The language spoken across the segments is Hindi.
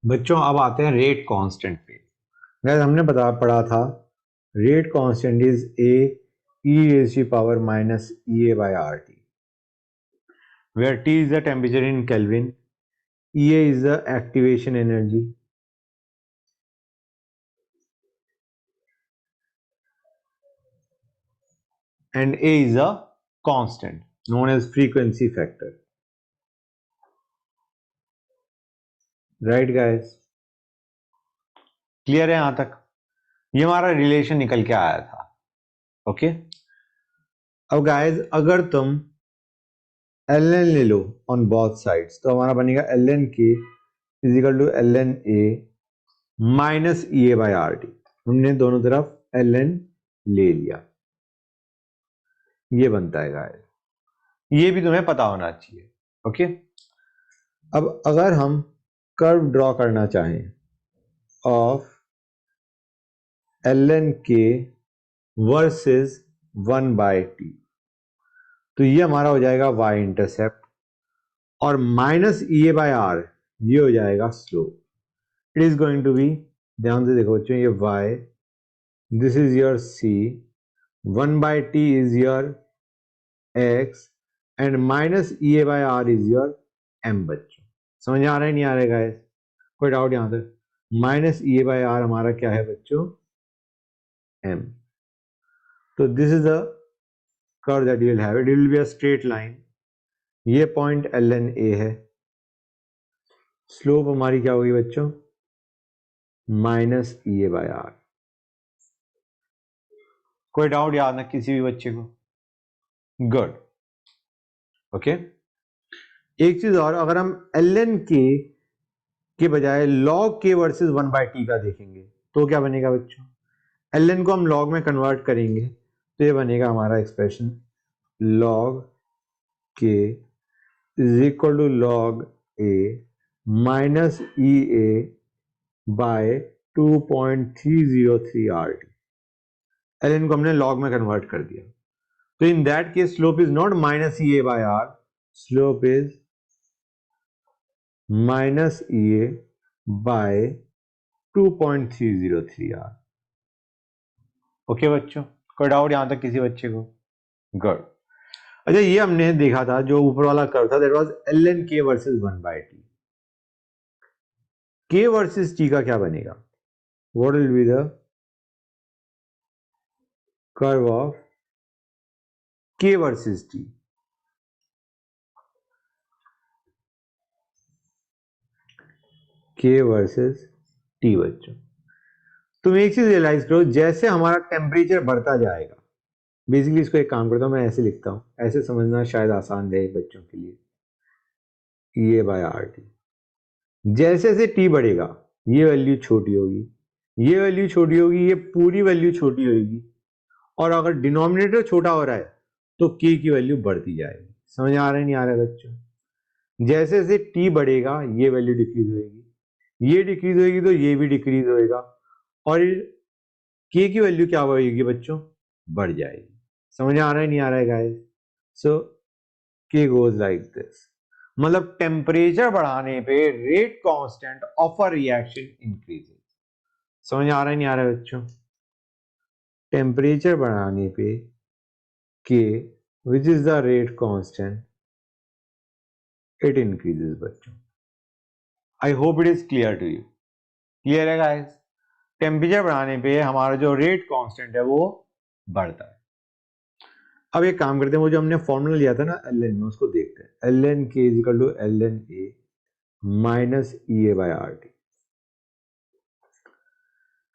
बच्चों अब आते हैं रेट कांस्टेंट पे। गाइस हमने पढ़ा था rate constant is a e raised to power minus ea by rt, where T is the temperature in Kelvin, ea is the activation energy, and a is a constant known as frequency factor. Right guys? Clear है यहां तक? ये हमारा रिलेशन निकल के आया था। ओके अब गाइस अगर तुम ln ले लो ऑन बोथ साइड्स तो हमारा बनेगा ln k is equal to ln a minus E A by R T. हमने दोनों तरफ ln ले लिया, ये बनता है गाइस, ये भी तुम्हें पता होना चाहिए। ओके अब अगर हम कर्व ड्रॉ करना चाहें of ln k versus 1 by T, तो ये हमारा हो जाएगा y इंटरसेप्ट और minus E A by R ये हो जाएगा slope. It is going to be, ध्यान से देखो बच्चों, ये y, this is your c, 1 by T is your x and minus E A by R is your m। बच्चों समझ आ रहा है नहीं आ रहा है गाइस? कोई डाउट यहां तक? Minus E A by R हमारा क्या है बच्चों? m। तो this is the curve that you will have, it will be a straight line. ये पॉइंट ln a है, स्लोप हमारी क्या होगी बच्चों? Minus E A by R. कोई डाउट याद ना किसी भी बच्चे को? गुड। ओके एक चीज और, अगर हम ln के बजाय log k versus 1 by T का देखेंगे तो क्या बनेगा बच्चों? ln को हम log में कन्वर्ट करेंगे तो ये बनेगा हमारा expression log k is equal to log a minus E A by 2.303 R T. ln को हमने log में कन्वर्ट कर दिया, तो in that case slope is not minus E A by R, slope is minus E A by 2.303 R. Okay बच्चों कोई डाउट यहां तक किसी बच्चे को? गुड। अच्छा ये हमने देखा था जो ऊपर वाला कर्व था, that was ln k versus 1 by T. k versus t का क्या बनेगा? What will be the curve of k versus t? k versus t बच्चों, तुम एक चीज रियलाइज करो, जैसे हमारा टेम्परेचर बढ़ता जाएगा, बेसिकली इसको एक काम करता हूं मैं ऐसे लिखता हूं, ऐसे समझना शायद आसान रहे बच्चों के लिए, ई ए बाय आर टी। जैसे जैसे टी बढ़ेगा ये वैल्यू छोटी होगी, ये वैल्यू छोटी होगी, ये पूरी वैल्यू छोटी होगी, और अगर डिनोमिनेटर छोटा हो रहा है तो k की वैल्यू बढ़ती जाएगी। समझ आ रहा है नहीं आ रहा है बच्चों? जैसे जैसे t बढ़ेगा ये वैल्यू डिक्रीज होगी, ये डिक्रीज होगी तो ये भी डिक्रीज होएगा, और k की वैल्यू क्या होगी बच्चों? बढ़ जाएगी। समझ आ रहा है नहीं आ रहा है guys? So k goes like this, मतलब टेम्परेचर बढ़ाने पे rate constant of a reaction increases. समझ आ रहा है नहीं आ रहा है बच्चों? टेम्परेचर बढ़ाने पे k which is the rate constant, it increases बच्चों। I hope it is clear to you। Clear है गाइस? टेम्परेचर बढ़ाने पे हमारा जो रेट कांस्टेंट है वो बढ़ता है। अब एक काम करते हैं, वो जो हमने फॉर्मूला लिया था ना ln में, उसको देखते हैं। ln k is equal to ln a minus E A by R T.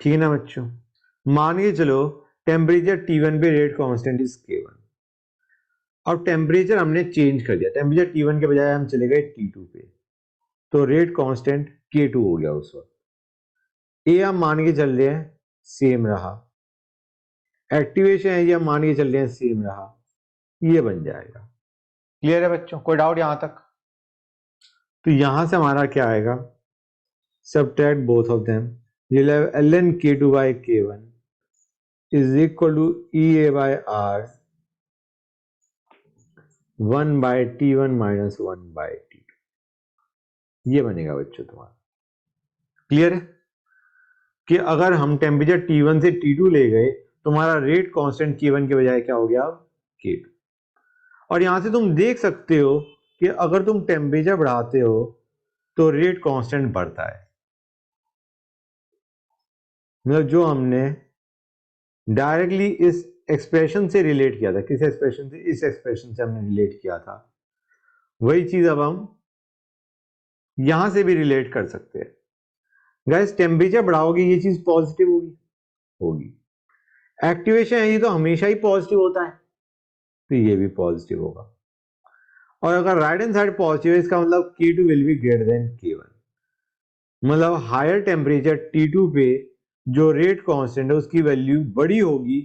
ठीक है ना बच्चों? मान के चलो टेम्परेचर T1 पे रेट कांस्टेंट इज K1, अब टेम्परेचर हमने चेंज कर दिया, टेम्परेचर T1 के बजाय हम चले गए T2 पे, तो रेट कांस्टेंट K2 हो गया उस वक्त। ए हम मान के चल रहे हैं सेम रहा, एक्टिवेशन है ये हम मान के चल रहे हैं सेम रहा, ये बन जाएगा। क्लियर है बच्चों? कोई डाउट यहां तक? तो यहां से हमारा क्या आएगा? Subtract both of them, you'll have ln k2 by k1 is equal to ea by r 1 by t1 minus 1 by t2। ये बनेगा बच्चों तुम्हारा। क्लियर है कि अगर हम टेम्परेचर T1 से T2 ले गए तो हमारा रेट कांस्टेंट K1 के बजाय क्या हो गया अब K2। और यहां से तुम देख सकते हो कि अगर तुम टेम्परेचर बढ़ाते हो तो रेट कांस्टेंट बढ़ता है। मतलब जो हमने डायरेक्टली इस एक्सप्रेशन से रिलेट किया था, किस एक्सप्रेशन से, इस एक्सप्रेशन से हमने रिलेट किया था, वही चीज अब हम यहां से भी रिलेट कर सकते हैं। गाइस टेम्परेचर बढ़ाओगे ये चीज पॉजिटिव होगी, होगी। एक्टिवेशन है ये तो हमेशा ही पॉजिटिव होता है, तो ये भी पॉजिटिव होगा। और अगर राइट हैंड साइड पॉजिटिव है इसका मतलब K2 will be greater than K1। मतलब हायर टेम्परेचर T2 पे जो रेट कांस्टेंट है उसकी वैल्यू बड़ी होगी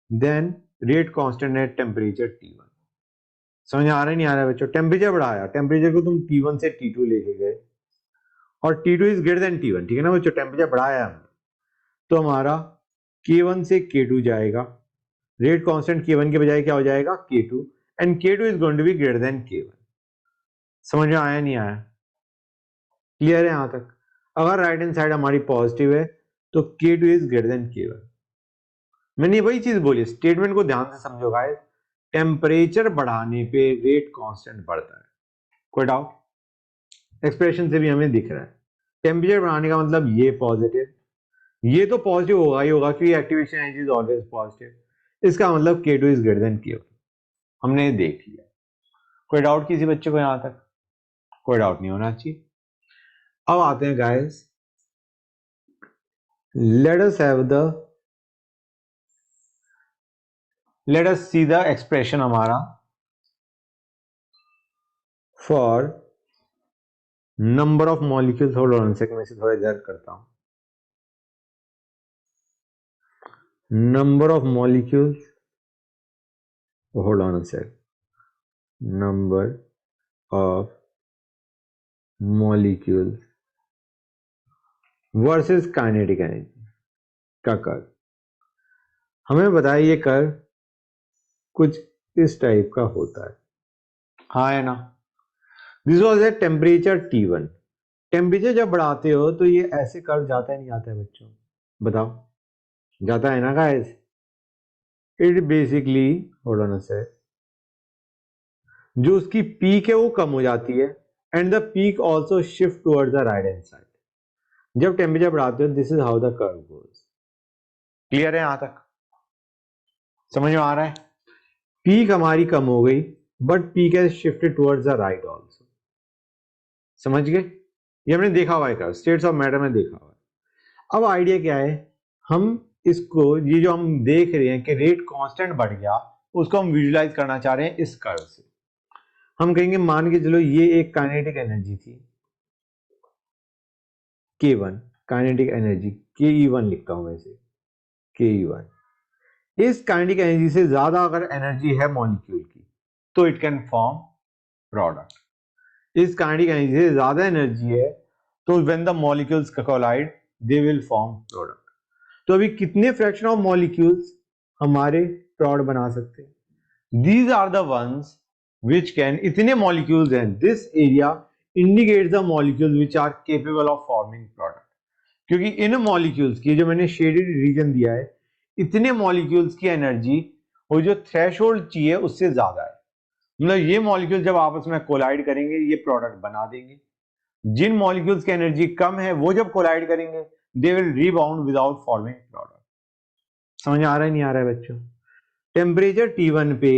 then rate constant at temperature T1। समझ आ रहा है नहीं आ रहा है बच्चों? टेम्परेचर बढ़ाया, टेम्परेचर को तुम T1 से T2 लेके गए और T2 is greater then T1, ठीक है ना बच्चों? टेम्परेचर बढ़ाया हमने तो हमारा K1 से K2 जाएगा, रेट कांस्टेंट K1 के बजाय क्या हो जाएगा K2, and K2 is going to be greater than K1। समझ में आया नहीं आया? क्लियर है यहां तक? अगर राइट हैंड साइड हमारी पॉजिटिव है तो K2 is greater than K1। मैंने वही चीज बोली, स्टेटमेंट को ध्यान से समझो गाइस। टेम्परेचर बढ़ाने पे रेट कांस्टेंट बढ़ता है, कोई डाउट? एक्सप्रेशन से भी हमें दिख रहा है टेम्परेचर बढ़ाने का मतलब ये पॉजिटिव, ये तो पॉजिटिव होगा ही होगा क्योंकि activation energy is always positive. इसका मतलब K2 is greater than K1। हमने ये देख लिया। कोई डाउट किसी बच्चे को यहां तक? कोई डाउट नहीं होना चाहिए। अब आते हैं guys, let us see the expression हमारा for number of molecules. Hold on second, मैं इसे थोड़ा इधर करता हूं। Number of molecules, hold on a sec, number of molecules versus kinetic energy का कर्व। हमें बताया ये कर्व कुछ इस टाइप का होता है, हाँ है ना? This was at temperature T1। Temperature जब बढ़ाते हो तो ये ऐसे कर्व जाता है नहीं जाता है बच्चों? बताओ, जाता है ना guys? It basically, hold on a sec, जो उसकी पीक है वो कम हो जाती है and the peak also shift towards the right hand side जब टेम्परेचर बढ़ाते हो। This is how the curve goes. Clear है यहां तक? समझ में आ रहा है? पीक हमारी कम हो गई but peak has shifted towards the right also. समझ गए? ये हमने देखा हुआ है कर्व, स्टेट्स ऑफ मैटर में देखा हुआ है। अब आइडिया क्या है, हम इसको, ये जो हम देख रहे हैं कि रेट कांस्टेंट बढ़ गया, उसको हम विजुलाइज करना चाह रहे हैं इस कर्व से। हम कहेंगे मान के चलो ये एक काइनेटिक एनर्जी थी K1, काइनेटिक एनर्जी Ke1 लिखता हूं वैसे, Ke1। इस काइनेटिक एनर्जी से ज्यादा अगर एनर्जी है मॉलिक्यूल की तो इट कैन फॉर्म प्रोडक्ट। इस काइनेटिक एनर्जी से ज्यादा एनर्जी है तो when the molecules collide they will form product. तो अभी कितने फ्रैक्शन ऑफ मॉलिक्यूल्स हमारे प्रोडक्ट बना सकते हैं? These are the ones which can, इतने molecules हैं, this area indicates the molecules which are capable of forming product। क्योंकि इन molecules की, जो मैंने shaded region दिया है, इतने molecules की एनर्जी और जो थ्रेशोल्ड चाहिए उससे ज्यादा है। मतलब ये molecules जब आपस में कोलाइड करेंगे ये प्रोडक्ट बना देंगे। जिन molecules की एनर्जी कम है वो जब कोलाइड करेंगे they will rebound without forming product. समझ आ रहा है नहीं आ रहा है बच्चों? टेम्परेचर T1 पे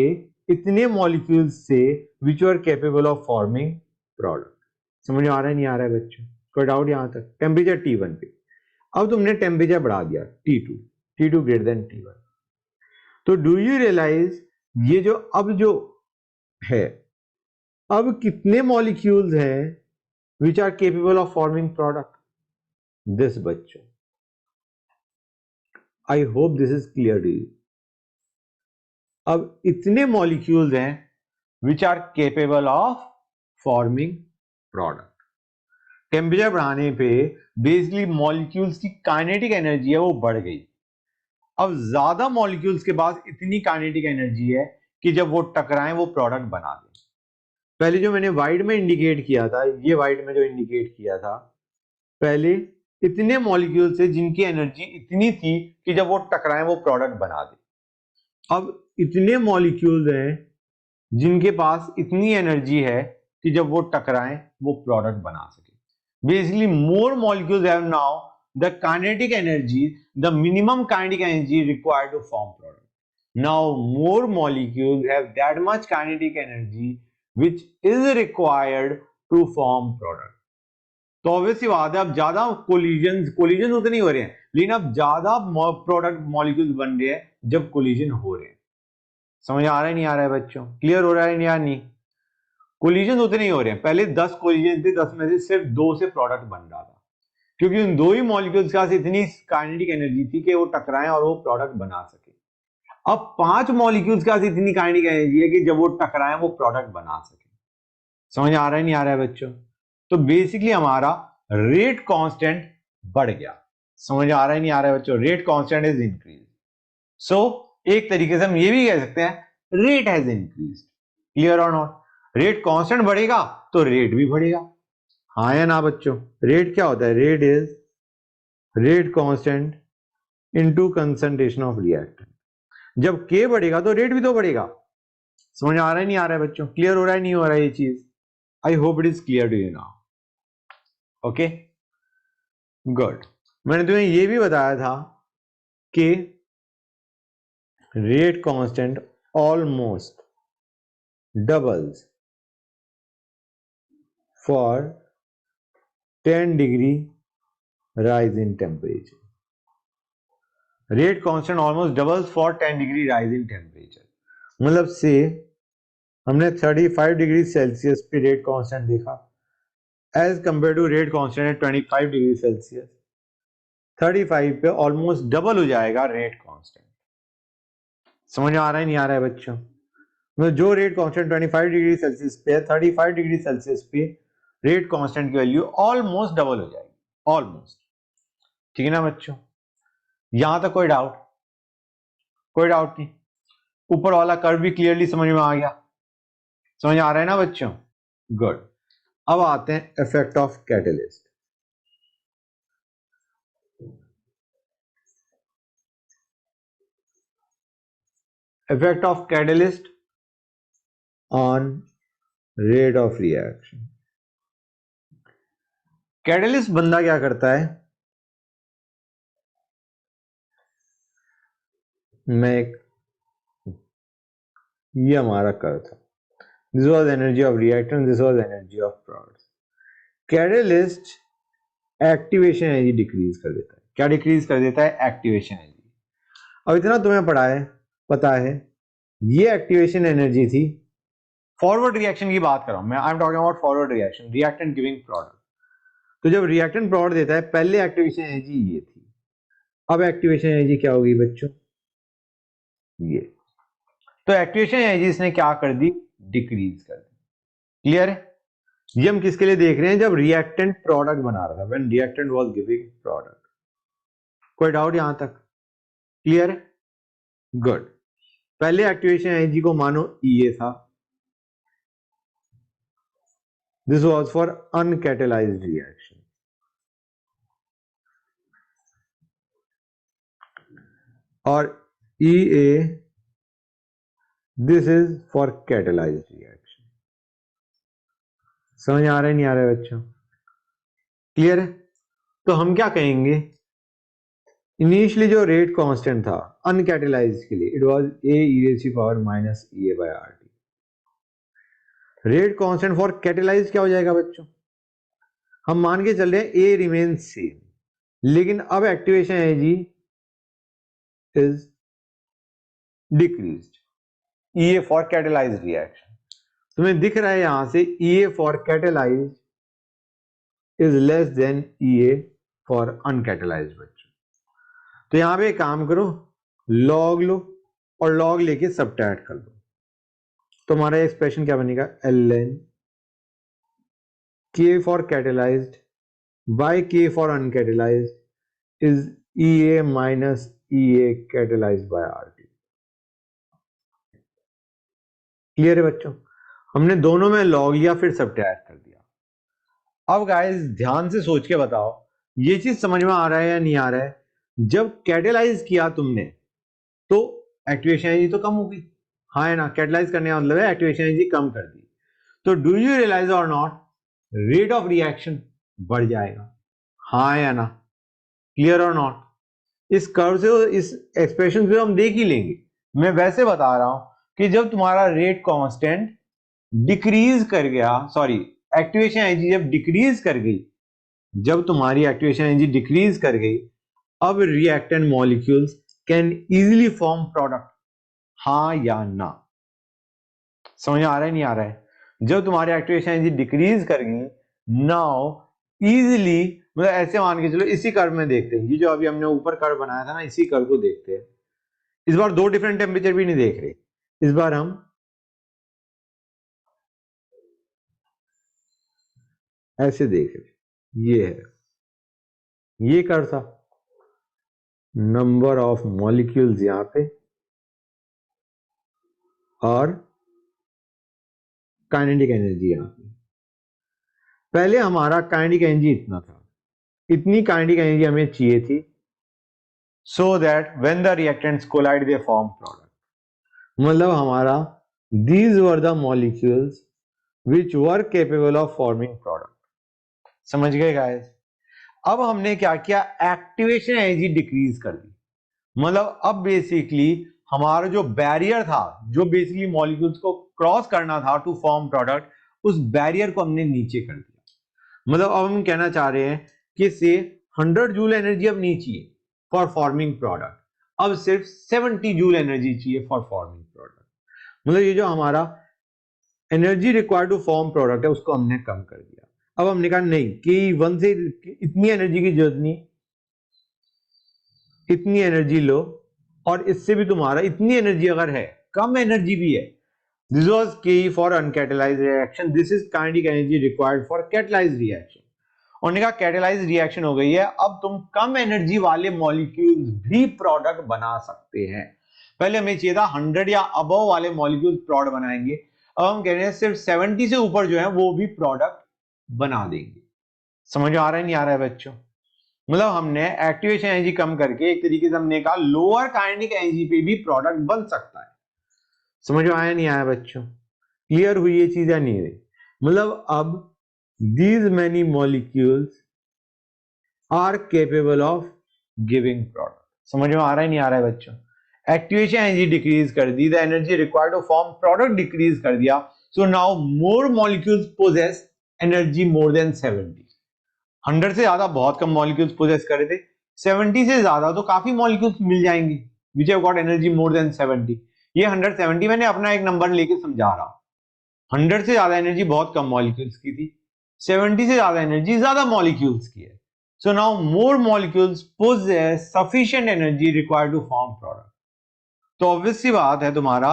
इतने मॉलिक्यूल्स से which are capable of forming product. समझ आ रहा है नहीं आ रहा है बच्चों? कोई डाउट यहां तक? टेम्परेचर T1 पे। अब तुमने टेम्परेचर बढ़ा दिया T2, T2 greater than T1। तो डू यू रियलाइज ये जो अब जो है, अब कितने मॉलिक्यूल्स हैं which are capable of forming product? This बच्चों, I hope this is clear to you. अब इतने मॉलिक्यूल्स हैं which are capable of forming product. Temperature बढ़ाने पे बेसिकली मॉलिक्यूल्स की काइनेटिक एनर्जी है वो बढ़ गई। अब ज्यादा मॉलिक्यूल्स के पास इतनी काइनेटिक एनर्जी है कि जब वो टकराएं वो प्रोडक्ट बना दें। पहले जो मैंने व्हाइट में इंडिकेट किया था, ये व्हाइट में जो इंडिकेट किया था, पहले इतने मॉलिक्यूल से जिनकी एनर्जी इतनी थी कि जब वो टकराए वो प्रोडक्ट बना दे। अब इतने मॉलिक्यूल्स हैं जिनके पास इतनी एनर्जी है कि जब वो टकराएं वो प्रोडक्ट बना सके। Basically more molecules have now the kinetic energy, the minimum kinetic energy required to form product. Now more molecules have that much kinetic energy which is required to form product. तो ऑब्वियसली बात है अब ज्यादा कोलिजन उतने हो रहे हैं, लेकिन अब ज्यादा प्रोडक्ट मॉलिक्यूल्स बन रहे हैं जब कोलिजन हो रहे हैं। समझ आ रहा है नहीं आ रहा है बच्चों? क्लियर हो रहा है या नहीं? कोलिजन उतने ही हो रहे हैं, पहले 10 कोलिजन थे, 10 में से सिर्फ 2 से प्रोडक्ट बन रहा था, क्योंकि उन 2 ही मॉलिक्यूल्स के पास इतनी काइनेटिक एनर्जी थी कि वो टकराएं और वो प्रोडक्ट बना सके। अब 5 मॉलिक्यूल्स के पास इतनी काइनेटिक एनर्जी है कि जब वो टकराएं वो प्रोडक्ट बना सके। समझ आ रहा है नहीं आ रहा है बच्चों? तो बेसिकली हमारा रेट कांस्टेंट बढ़ गया। समझ आ रहा है नहीं आ रहा है बच्चों? Rate constant is increase. So एक तरीके से हम ये भी कह सकते हैं रेट हैज इंक्रीज। क्लियर और नॉट? रेट कांस्टेंट बढ़ेगा तो रेट भी बढ़ेगा। हाँ या ना बच्चों? रेट क्या होता है? Rate is rate constant into concentration of reactant. जब K बढ़ेगा तो रेट भी तो बढ़ेगा। समझ आ रहा है नहीं आ रहा है बच्चों? क्लियर हो रहा है नहीं हो रहा है ये चीज? I hope it is clear to you now. Okay good. मैंने तुम्हें ये भी बताया था कि rate constant almost doubles for 10 degree rise in temperature. Rate constant almost doubles for 10 degree rise in temperature. मतलब से हमने 35 डिग्री सेल्सियस पे रेट कांस्टेंट देखा as compare to rate constant है 25 डिग्री सेल्सियस। 35 पे ऑलमोस्ट डबल हो जाएगा रेट कांस्टेंट। समझ आ रहा है नहीं आ रहा है बच्चों? मतलब जो रेट कांस्टेंट 25 डिग्री सेल्सियस पे है, 35 डिग्री सेल्सियस पे रेट कांस्टेंट की वैल्यू ऑलमोस्ट डबल हो जाएगी। ऑलमोस्ट। ठीक है ना बच्चों? यहां तक कोई डाउट? कोई डाउट नहीं? ऊपर वाला कर्व भी क्लियरली समझ में आ गया? समझ आ रहा है ना बच्चों? गुड। अब आते हैं effect of catalyst. Effect of catalyst on rate of reaction. Catalyst बंदा क्या करता है? मैं ये हमारा कर्व था, this was energy of reactant, this was energy of products. Catalyst activation energy decrease कर देता है। क्या डिक्रीज कर देता है? Activation energy. अब इतना तुम्हें पता है ये एक्टिवेशन एनर्जी थी। फॉरवर्ड रिएक्शन की बात कर रहा हूं मैं, I am talking about forward reaction, reactant giving product. तो जब रिएक्टेंट प्रोडक्ट देता है, पहले एक्टिवेशन एनर्जी ये थी, अब एक्टिवेशन एनर्जी क्या होगी बच्चों? ये। तो एक्टिवेशन एनर्जी इसने क्या कर दी? डिक्रीज कर दी। क्लियर है? ये हम किसके लिए देख रहे हैं? जब रिएक्टेंट प्रोडक्ट बना रहा था, when reactant was giving product. कोई डाउट यहां तक? क्लियर है? गुड। पहले एक्टिवेशन एनर्जी को मानो ये था, this was for uncatalysed reaction, और EA this is for catalysed reaction. समझ आ रहा है नहीं आ रहा है बच्चों? क्लियर है? तो हम क्या कहेंगे? इनिशियली जो रेट कांस्टेंट था अनकैटलाइज्ड के लिए, it was A e⁻ RT। Rate constant for catalysed क्या हो जाएगा बच्चों? हम मान के चल रहे हैं A रिमेन सेम, लेकिन अब activation energy is decreased, EA for catalysed reaction. तुम्हें दिख रहा है यहां से EA for catalysed is less then EA for uncatalysed बच्चों। तो यहां पे एक काम करो, लॉग लो और लॉग लेके सबट्रैक्ट कर दो, तो हमारा एक्सप्रेशन क्या बनेगा? ln K for catalysed by K for uncatalysed is EA minus EA catalysed by RT। Clear है बच्चों? हमने दोनों में लॉग लिया फिर सबट्रैक्ट कर दिया। अब गाइस ध्यान से सोच के बताओ, ये चीज समझ में आ रहा है या नहीं आ रहा है? जब कैटेलाइज किया तुमने तो एक्टिवेशन एनर्जी तो कम होगी, हाँ है ना? कैटेलाइज करने का मतलब है एक्टिवेशन एनर्जी कम कर दी। तो डू यू रियलाइज और नॉट, रेट ऑफ रिएक्शन बढ़ जाएगा, हाँ या ना? क्लियर और नॉट? इस कर्व से, इस एक्सप्रेशन से हम देख ही लेंगे। मैं वैसे बता रहा हूं कि जब तुम्हारा रेट कांस्टेंट डिक्रीज कर गया, सॉरी, एक्टिवेशन एनर्जी जब डिक्रीज कर गई, जब तुम्हारी एक्टिवेशन एनर्जी डिक्रीज कर गई, अब reactant molecules can easily form product, हाँ या ना? समझ आ रहा है नहीं आ रहा है? जब तुम्हारी एक्टिवेशन एनर्जी डिक्रीज कर गई, नाउ इजीली, मतलब ऐसे मान के चलो, इसी कर्व में देखते हैं, ये जो अभी हमने ऊपर कर्व बनाया था ना, इसी कर्व को देखते हैं। इस बार दो डिफरेंट टेम्परेचर भी नहीं देख रहे, इस बार हम ऐसे देख रहे। ये है, ये कर्व था, नंबर ऑफ मॉलिक्यूल्स यहां पे और काइनेटिक एनर्जी यहां पे। पहले हमारा काइनेटिक एनर्जी इतना था, इतनी काइनेटिक एनर्जी हमें चाहिए थी, so that when the reactants collide they form product। मतलब हमारा these were the molecules which were capable of forming product। समझ गए गाइस? अब हमने क्या किया, एक्टिवेशन एनर्जी डिक्रीज कर दी। मतलब अब बेसिकली हमारा जो बैरियर था, जो बेसिकली मॉलिक्यूल्स को क्रॉस करना था टू फॉर्म प्रोडक्ट, उस बैरियर को हमने नीचे कर दिया। मतलब अब हम कहना चाह रहे हैं कि से 100 जूल एनर्जी अब नहीं चाहिए फॉर फॉर्मिंग प्रोडक्ट, अब सिर्फ 70 जूल एनर्जी चाहिए फॉर फॉर्मिंग प्रोडक्ट। मतलब ये जो हमारा energy required to form product है, उसको हमने कम कर दिया। अब हमने कहा नहीं कि वन से इतनी एनर्जी की जरूरत नहीं, इतनी एनर्जी लो, और इससे भी तुम्हारा इतनी एनर्जी अगर है, कम एनर्जी भी है, दिस वाज के for uncatalysed reaction, this is kinetic energy required for catalysed reaction. उन्होंने कहा कैटलाइज्ड रिएक्शन हो गई है, अब तुम कम एनर्जी वाले मॉलिक्यूल्स भी प्रोडक्ट बना सकते हैं। पहले हमें चाहिए था 100 या अबव वाले मॉलिक्यूल्स प्रोडक्ट बनाएंगे, अब हम कह रहे हैं सिर्फ 70 से ऊपर जो है वो भी प्रोडक्ट बना देंगे। समझ आ रहा है नहीं आ रहा है बच्चों? मतलब हमने एक्टिवेशन एनर्जी कम करके एक तरीके से हमने कहा लोअर काइनेटिक एनर्जी पे भी प्रोडक्ट बन सकता है। समझ में आया नहीं आया बच्चों? क्लियर हुई ये चीज या नहीं हुई? मतलब अब these many molecules are capable of giving product। समझ में आ रहा है नहीं आ रहा है बच्चों? एक्टिवेशन एनर्जी डिक्रीज कर दी, the energy required to form product decrease कर दिया, so now more molecules possess energy more than 70। 100 से ज्यादा बहुत कम मॉलिक्यूल्स पोजेस कर रहे थे, 70 से ज्यादा तो काफी मॉलिक्यूल्स मिल जाएंगे which have got energy more than 70। ये 170 मैंने अपना एक नंबर लेके समझा रहा हूं। 100 से ज्यादा एनर्जी बहुत कम मॉलिक्यूल्स की थी, 70 से ज्यादा एनर्जी ज्यादा मॉलिक्यूल्स की है। So now more molecules possess sufficient energy required to form product. तो ऑब्वियस सी बात है तुम्हारा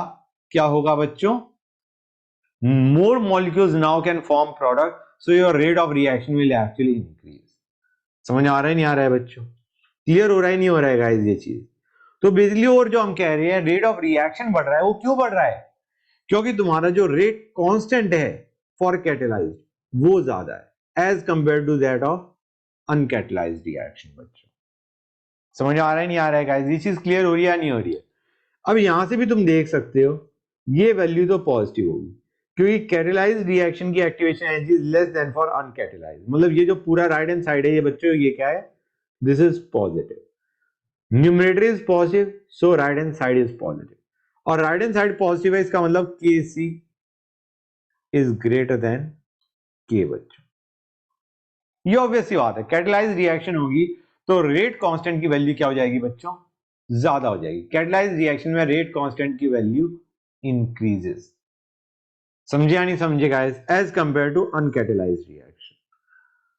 क्या होगा बच्चों, more molecules now can form product, so your rate of reaction will actually increase. समझ आ रहा है नहीं आ रहा है बच्चों? क्लियर हो रहा है नहीं हो रहा है गाइस ये चीज? तो बेसिकली और जो हम कह रहे हैं रेट ऑफ रिएक्शन बढ़ रहा है, वो क्यों बढ़ रहा है? क्योंकि तुम्हारा जो रेट कांस्टेंट है फॉर कैटेलाइज्ड वो ज्यादा है as compare to that of uncatalysed reaction. बच्चों समझ आ रहा है नहीं आ रहा है गाइस? ये चीज क्लियर हो रही है या नहीं हो रही है? अब यहां से भी तुम देख सकते हो ये वैल्यू तो पॉजिटिव होगी, क्योंकि कैटेलाइज्ड रिएक्शन की activation energy is less than for uncatalysed. मतलब ये जो पूरा राइट हैंड साइड है ये बच्चों ये क्या है, this is positive, numerator is positive, so right hand side is positive, और राइट हैंड साइड पॉजिटिव है, इसका मतलब Kc is greater then K। बच्चों ये ऑब्वियस सी बात है, कैटेलाइज्ड रिएक्शन होगी तो रेट कांस्टेंट की वैल्यू क्या हो जाएगी बच्चों, ज्यादा हो जाएगी। कैटेलाइज्ड रिएक्शन में रेट कांस्टेंट की वैल्यू इंक्रीजेस। समझे या नहीं समझे guys? As compare to uncatalysed reaction,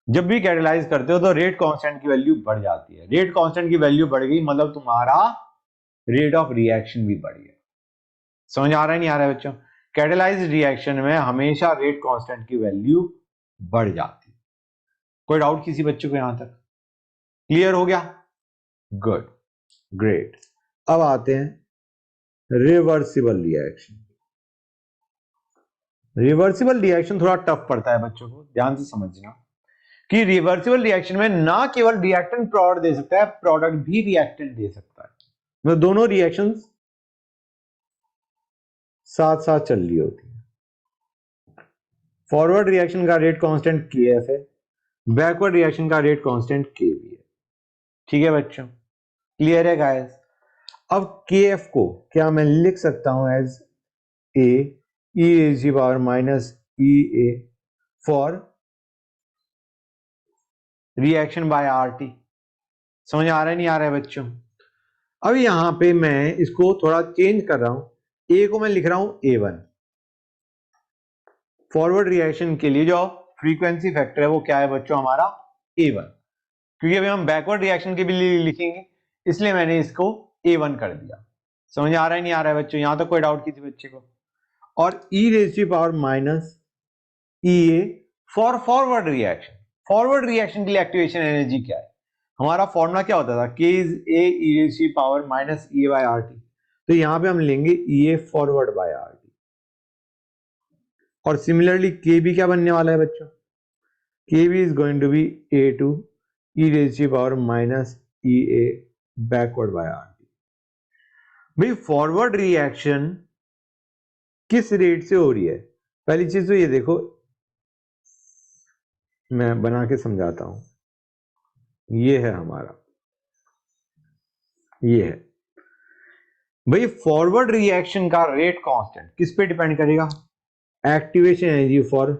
जब भी कैटेलाइज करते हो तो रेट कांस्टेंट की वैल्यू बढ़ जाती है। रेट कांस्टेंट की वैल्यू बढ़ गई मतलब तुम्हारा रेट ऑफ रिएक्शन भी बढ़ गया। समझ आ रहा है नहीं आ रहा है बच्चों? कैटेलाइज्ड रिएक्शन में हमेशा रेट कांस्टेंट की वैल्यू बढ़ जाती है। कोई डाउट किसी बच्चे को यहां तक? क्लियर हो गया? Good, great. अब आते हैं रिवर्सिबल रिएक्शन। रिवर्सिबल रिएक्शन थोड़ा टफ पड़ता है बच्चों को, ध्यान से समझना, कि रिवर्सिबल रिएक्शन में ना केवल रिएक्टेंट प्रोडक्ट दे सकता है, प्रोडक्ट भी रिएक्टेंट दे सकता है, मतलब दोनों रिएक्शंस साथ साथ चल रही होती है। फॉरवर्ड रिएक्शन का रेट कांस्टेंट Kf है, बैकवर्ड रिएक्शन का रेट कांस्टेंट Kv है। ठीक है बच्चों, क्लियर है गाइस? अब Kf को क्या मैं लिख सकता हूं as a e⁻ for reaction by RT। समझ आ रहा है नहीं आ रहा है बच्चों? अब यहां पे मैं इसको थोड़ा चेंज कर रहा हूं, a को मैं लिख रहा हूं A1। फॉरवर्ड रिएक्शन के लिए जो फ्रीक्वेंसी फैक्टर है वो क्या है बच्चों? हमारा A1, क्योंकि अभी हम बैकवर्ड रिएक्शन के भी लिए लिखेंगे, इसलिए मैंने इसको A1 कर दिया। समझ आ रहा है नहीं आ रहा है बच्चों? यहां तक कोई डाउट किसी बच्चे को? और e⁻ for forward reaction. Forward reaction के लिए एक्टिवेशन एनर्जी क्या है? हमारा फॉर्मूला क्या होता था? K is A e⁻ by RT। तो यहां पे हम लेंगे EA फॉरवर्ड बाय RT। और सिमिलरली KB क्या बनने वाला है बच्चों? KB is going to be A2 e⁻ backward by RT। भाई फॉरवर्ड रिएक्शन किस रेट से हो रही है? पहली चीज तो ये देखो, मैं बना के समझाता हूं। ये है हमारा, ये है भाई फॉरवर्ड रिएक्शन का रेट कांस्टेंट किस पे डिपेंड करेगा? Activation energy for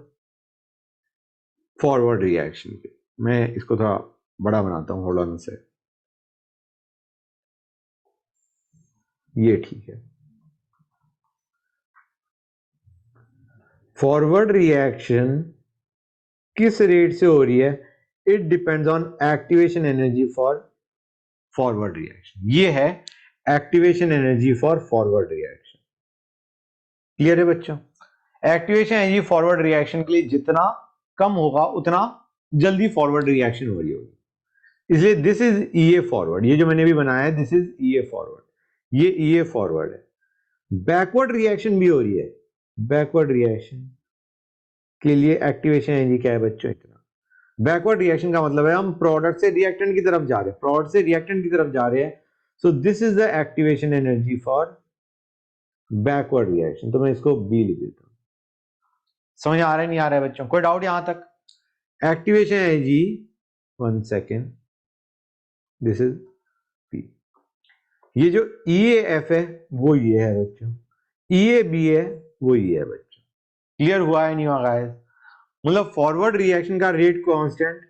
forward reaction पे। मैं इसको थोड़ा बड़ा बनाता हूं, होल्ड ऑन से, ये ठीक है। फॉरवर्ड रिएक्शन किस रेट से हो रही है? It depends on activation energy for forward reaction. ये है activation energy for forward reaction. Clear है बच्चों? एक्टिवेशन एनर्जी फॉरवर्ड रिएक्शन के लिए जितना कम होगा उतना जल्दी फॉरवर्ड रिएक्शन हो रही होगी, इसलिए दिस इज EA फॉरवर्ड। ये जो मैंने भी बनाया है दिस इज EA फॉरवर्ड, ये EA फॉरवर्ड है। बैकवर्ड रिएक्शन भी हो रही है, बैकवर्ड रिएक्शन के लिए एक्टिवेशन एनर्जी क्या है बच्चों? इतना। बैकवर्ड रिएक्शन का मतलब है हम प्रोडक्ट से रिएक्टेंट की तरफ जा रहे हैं, प्रोडक्ट से रिएक्टेंट की तरफ जा रहे हैं, so this is the activation energy for backward reaction. तो मैं इसको B लिख देता हूं। समझ आ रहा है नहीं आ रहा है बच्चों? कोई डाउट यहां तक? Activation energy, 1 second, this is P। ये जो EAF है वो ये है बच्चों, EAB है वो ये है बच्चों। क्लियर हुआ है नहीं हुआ गाइस? मतलब फॉरवर्ड रिएक्शन का rate constant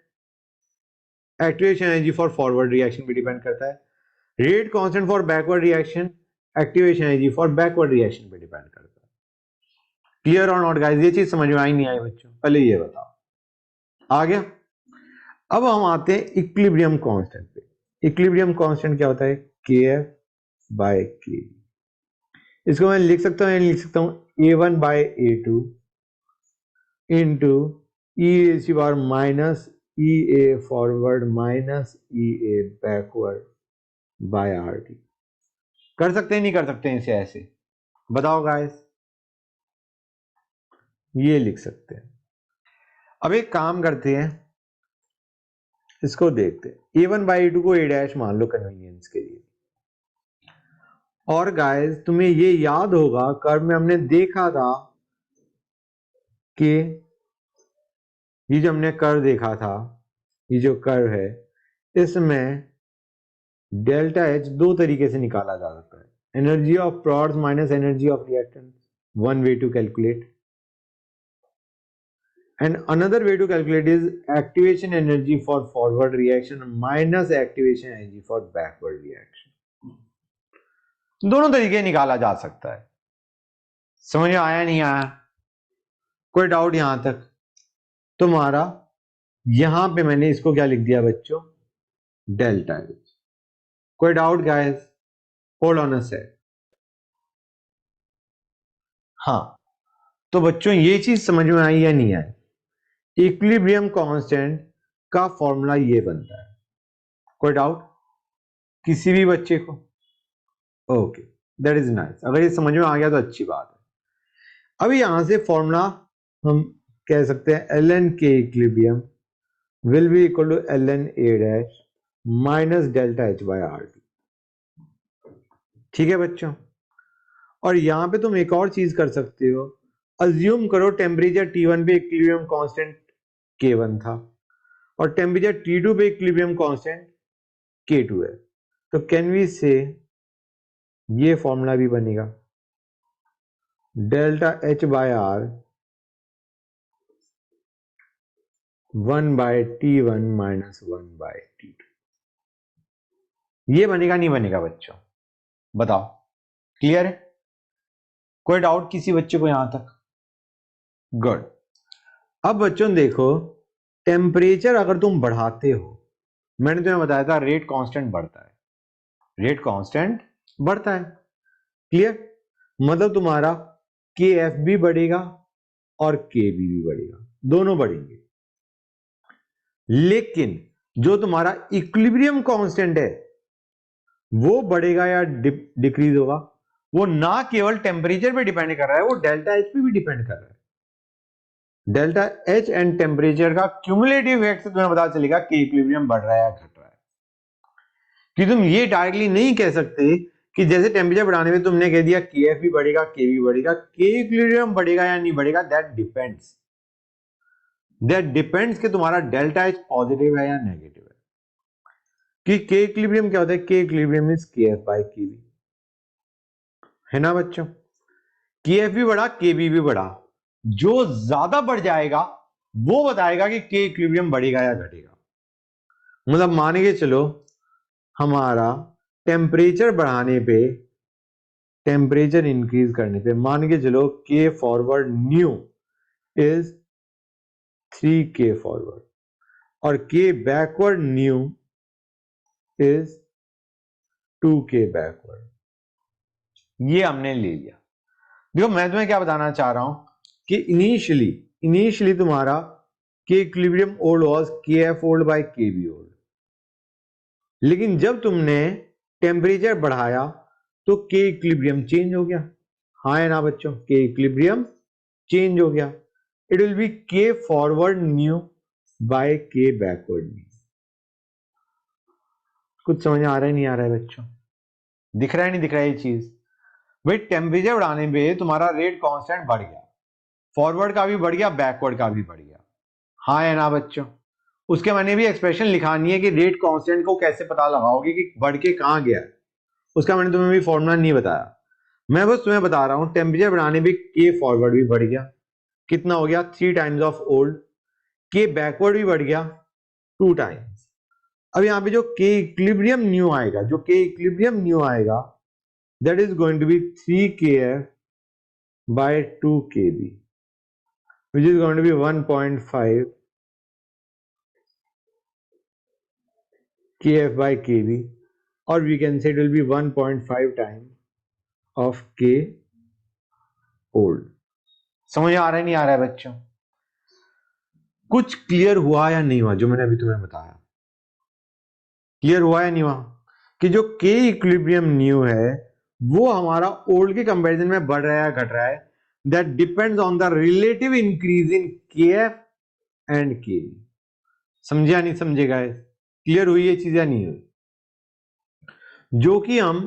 activation energy for forward reaction पे डिपेंड करता है, rate constant for backward reaction activation energy for backward reaction पे डिपेंड करता है। क्लियर और नॉट गाइस? ये चीज समझ में आई नहीं आई बच्चों? पहले ये बताओ। आ गया? अब हम आते हैं इक्विलिब्रियम कांस्टेंट पे। इक्विलिब्रियम कांस्टेंट क्या होता है? Kf by Kb। इसको मैं लिख सकता हूं A1 by A2 into EA forward minus EA backward by RT। कर सकते हैं नहीं कर सकते हैं इसे ऐसे? बताओ गाइस। ये लिख सकते हैं। अब एक काम करते हैं, इसको देखते हैं। A1 बाई A2 को A' मान लो कन्वीनियंस के लिए। और गाइस तुम्हें ये याद होगा कर्व में हमने देखा था कि ये जो हमने कर्व देखा था, ये जो कर्व है इसमें डेल्टा H दो तरीके से निकाला जा सकता है। Energy of products minus energy of reactants, one way to calculate, and another way to calculate is activation energy for forward reaction minus activation energy for backward reaction। दोनों तरीके निकाला जा सकता है। समझ में आया नहीं आया? कोई डाउट यहां तक? तुम्हारा यहां पे मैंने इसको क्या लिख दिया बच्चों? Delta H। कोई doubt guys? Hold on a second. हाँ, तो बच्चों ये चीज समझ में आई या नहीं आई? इक्विलिब्रियम कांस्टेंट का फॉर्मूला ये बनता है। कोई डाउट किसी भी बच्चे को? Okay, that is nice. अगर ये समझ में आ गया तो अच्छी बात है। अब यहां से फॉर्मूला हम कह सकते हैं ln k equilibrium will be equal to L N A dash minus delta H by R T. ठीक है बच्चों, और यहां पे तुम एक और चीज कर सकते हो, अज्यूम करो टेम्परेचर T1 पे इक्विलिब्रियम कांस्टेंट K1 था और टेम्परेचर T2 पे इक्विलिब्रियम कांस्टेंट K2 है, तो कैन वी से ये फॉर्मूला भी बनेगा delta H by R 1/T1 minus 1/T2। ये बनेगा नहीं बनेगा बच्चों, बताओ, क्लियर है? कोई डाउट किसी बच्चे को यहां तक? गुड। अब बच्चों देखो, टेम्परेचर अगर तुम बढ़ाते हो, मैंने तुम्हें बताया था रेट कांस्टेंट बढ़ता है, रेट कांस्टेंट बढ़ता है, क्लियर? मतलब तुम्हारा के एफ भी बढ़ेगा और के बी भी बढ़ेगा, दोनों बढ़ेंगे। लेकिन जो तुम्हारा इक्विलिब्रियम कांस्टेंट है वो बढ़ेगा या डिक्रीज होगा, वो ना केवल टेम्परेचर पे डिपेंड कर रहा है, वो डेल्टा एच पे भी डिपेंड कर रहा है। डेल्टा एच एंड टेम्परेचर का क्यूमुलेटिव इफेक्ट से तुम्हें पता चलेगा कि इक्विलिब्रियम बढ़ रहा है या घट रहा है। कि तुम ये डायरेक्टली नहीं कह सकते कि जैसे टेम्परेचर बढ़ाने में तुमने कह दिया के एफ भी बढ़ेगा के भी बढ़ेगा, के इक्विलिब्रियम बढ़ेगा या नहीं बढ़ेगा, दैट डिपेंड्स कि तुम्हारा डेल्टा एच पॉजिटिव है या नेगेटिव है। कि के इक्विलिब्रियम क्या होता है? के इक्विलिब्रियम इज के एफ बाय के बी, है ना बच्चों? के एफ भी बढ़ा के बी भी बढ़ा, जो ज्यादा बढ़ जाएगा वो बताएगा कि के इक्विलिब्रियम बढ़ेगा या घटेगा। मतलब मान के चलो हमारा टेम्परेचर बढ़ाने पे, टेम्परेचर इंक्रीज करने पे मान के चलो के forward new is 3K forward और के backward new is 2K backward, ये हमने ले लिया। देखो मैं तुम्हें क्या बताना चाह रहा हूं कि इनिशियली तुम्हारा के इक्विलिब्रियम ओल्ड वाज के एफ ओल्ड बाय के बी ओल्ड, लेकिन जब तुमने टेम्परेचर बढ़ाया तो के इक्विलिब्रियम चेंज हो गया, हाँ है ना बच्चों? के इक्विलिब्रियम चेंज हो गया, इट विल बी के फॉरवर्ड न्यू बाय के बैकवर्ड न्यू। कुछ समझ आ रहा है नहीं आ रहा है बच्चों? दिख रहा है नहीं दिख रहा है ये चीज? भाई टेम्परेचर बढ़ाने पे तुम्हारा रेट कांस्टेंट बढ़ गया, फॉरवर्ड का भी बढ़ गया बैकवर्ड का भी बढ़ गया, हाँ है ना बच्चों? उसके मैंने भी एक्सप्रेशन लिखानी है कि रेट कांस्टेंट को कैसे पता लगाओगे कि बढ़ के कहां गया, उसका मैंने तुम्हें भी फॉर्मूला नहीं बताया। मैं बस तुम्हें बता रहा हूं टेम्परेचर बढ़ाने पे के फॉरवर्ड भी बढ़ गया, कितना हो गया? 3 टाइम्स ऑफ ओल्ड। के बैकवर्ड भी बढ़ गया 2 टाइम्स। अब यहाँ पे जो के इक्विलिब्रियम न्यू आएगा, जो के इक्विलिब्रियम न्यू आएगा that is going to be 3Kf by 2Kb which is going to be 1.5 Kf by Kb, or we can say it will be 1.5 times of K old। समझ आ रहा है नहीं आ रहा है बच्चों? कुछ क्लियर हुआ या नहीं हुआ जो मैंने अभी तुम्हें बताया? क्लियर हुआ या नहीं हुआ कि जो के इक्विलिब्रियम न्यू है वो हमारा ओल्ड के कंपैरिजन में बढ़ रहा है घट रहा है, that depends on the relative increase in KF and के। समझा नहीं समझेगा? क्लियर हुई ये चीज या नहीं हुई? जो कि हम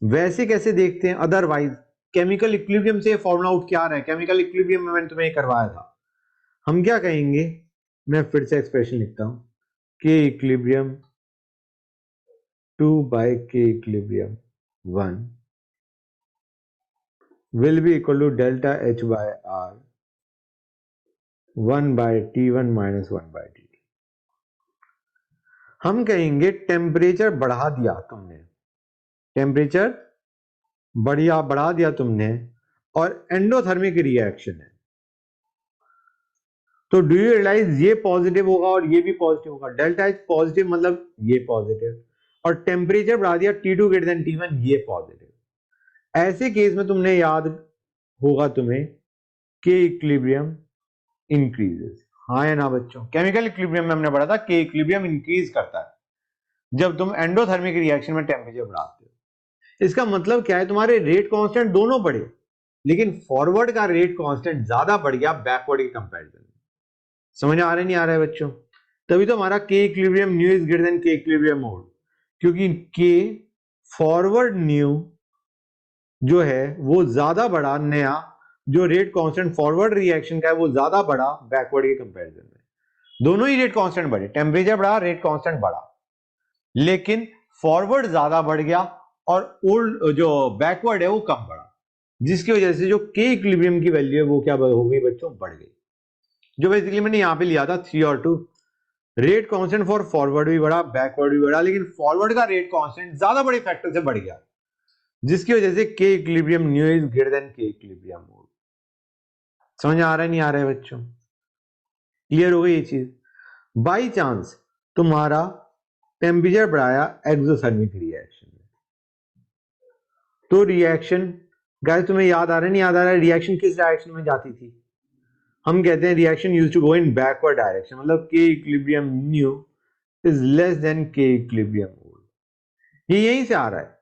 वैसे कैसे देखते हैं अदरवाइज, केमिकल इक्विलिब्रियम से फॉर्मूला आउट क्या आ रहा है? केमिकल इक्विलिब्रियम में मैंने तुम्हें करवाया था, हम क्या कहेंगे, मैं फिर से एक्सप्रेशन लिखता हूं, के equilibrium 2 by K equilibrium 1 will be equal to delta H by R 1 by T1 minus 1 by T2। हम कहेंगे टेम्परेचर बढ़ा दिया तुमने, टेम्परेचर बढ़ा दिया तुमने और एंडोथर्मिक रिएक्शन है, तो डू यू रियलाइज ये पॉजिटिव होगा और ये भी पॉजिटिव होगा, डेल्टा एच पॉजिटिव मतलब ये पॉजिटिव, और टेम्परेचर बढ़ा दिया T2 ग्रेटर देन T1 ये पॉजिटिव। ऐसे केस में तुमने याद होगा तुम्हें के इक्विलिब्रियम इंक्रीजेस, हाँ या ना बच्चों? केमिकल इक्विलिब्रियम में हमने पढ़ा था के इक्विलिब्रियम इंक्रीज करता है जब तुम एंडोथर्मिक रिएक्शन में टेम्परेचर बढ़ाते हो। इसका मतलब क्या है? तुम्हारे रेट कांस्टेंट दोनों बढ़े, लेकिन फॉरवर्ड का रेट कांस्टेंट ज्यादा बढ़ गया बैकवर्ड के कंपैरिजन में। समझ आ रहा है नहीं आ रहा है बच्चों? तभी तो हमारा के equilibrium new is greater than K equilibrium old, क्योंकि के फॉरवर्ड न्यू जो है वो ज्यादा बड़ा, नया जो रेट कांस्टेंट फॉरवर्ड रिएक्शन का है वो ज्यादा बड़ा बैकवर्ड के कंपैरिजन में। दोनों ही रेट कांस्टेंट बढ़े, टेम्परेचर बढ़ा, रेट कांस्टेंट बढ़ा, लेकिन फॉरवर्ड ज्यादा बढ़ गया और ओल्ड जो बैकवर्ड है वो कम बढ़ा, जिसकी वजह से जो के इक्विलिब्रियम की वैल्यू है वो क्या हो गई बच्चों, बढ़ गई। जो बेसिकली मैंने यहां पे लिया था 3 और 2, रेट कांस्टेंट फॉर फॉरवर्ड भी बढ़ा, बैकवर्ड भी बढ़ा, लेकिन फॉरवर्ड का रेट कांस्टेंट ज्यादा बड़े फैक्टर से बढ़ गया, जिसकी वजह से के equilibrium new is greater than K equilibrium old. समझ आ रहा है नहीं आ रहा है बच्चों? क्लियर हो गई ये चीज? बाई चांस तुम्हारा टेम्परेचर बढ़ाया एक्सोथर्मिक रिएक्शन में, तो रिएक्शन गाइस तुम्हें याद आ रहा है नहीं याद आ रहा है, रिएक्शन किस डायरेक्शन में जाती थी? हम कहते हैं reaction used to go in backward direction, मतलब K equilibrium new is less than K equilibrium old. ये यहीं से आ रहा है,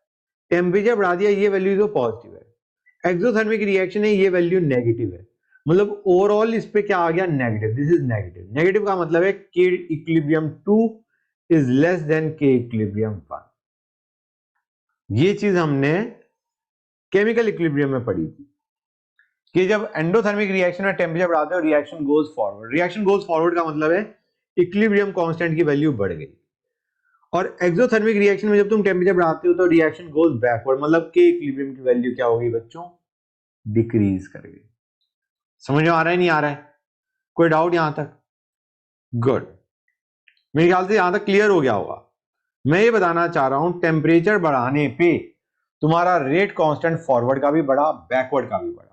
टेम्परेचर बढ़ा दिया, ये वैल्यू तो पॉजिटिव है, एक्सोथर्मिक रिएक्शन है, ये वैल्यू नेगेटिव है, मतलब ओवरऑल इस पे क्या आ गया, negative. This is negative. Negative का मतलब है के equilibrium 2 is less than K equilibrium 1। ये चीज हमने केमिकल इक्विलिब्रियम में पढ़ी थी कि जब एंडोथर्मिक रिएक्शन में टेम्परेचर बढ़ाते हो reaction goes forward. Reaction goes forward का मतलब है इक्विलिब्रियम कांस्टेंट की वैल्यू बढ़ गई, और एक्सोथर्मिक रिएक्शन में जब तुम टेम्परेचर बढ़ाते हो तो रिएक्शन गोज बैकवर्ड, मतलब के इक्विलिब्रियम की वैल्यू क्या हो गई बच्चों, डिक्रीज कर गई। समझ में आ रहा है नहीं आ रहा है? कोई डाउट यहां तक? गुड, मेरे ख्याल से यहां तक क्लियर हो गया होगा। मैं ये बताना चाह रहा हूं टेम्परेचर बढ़ाने पे तुम्हारा रेट कांस्टेंट फॉरवर्ड का भी बढ़ा, बैकवर्ड का भी बढ़ा।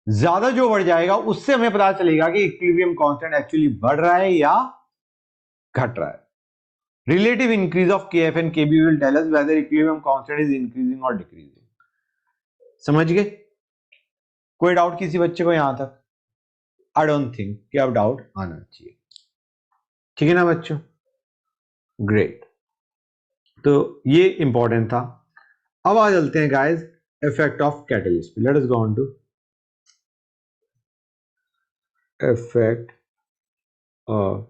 ज्यादा जो बढ़ जाएगा उससे हमें पता चलेगा कि इक्विलिब्रियम कांस्टेंट एक्चुअली बढ़ रहा है या घट रहा है। Relative increase of KF and KB will tell us whether equilibrium constant is increasing और डिक्रीजिंग। समझ गए? कोई डाउट किसी बच्चे को यहां तक? आई डोंट थिंक कि अब डाउट आना चाहिए। ठीक है ना बच्चों? ग्रेट, तो ये इंपॉर्टेंट था। अब आ चलते हैं guys effect of catalyst. Let us go on to effect of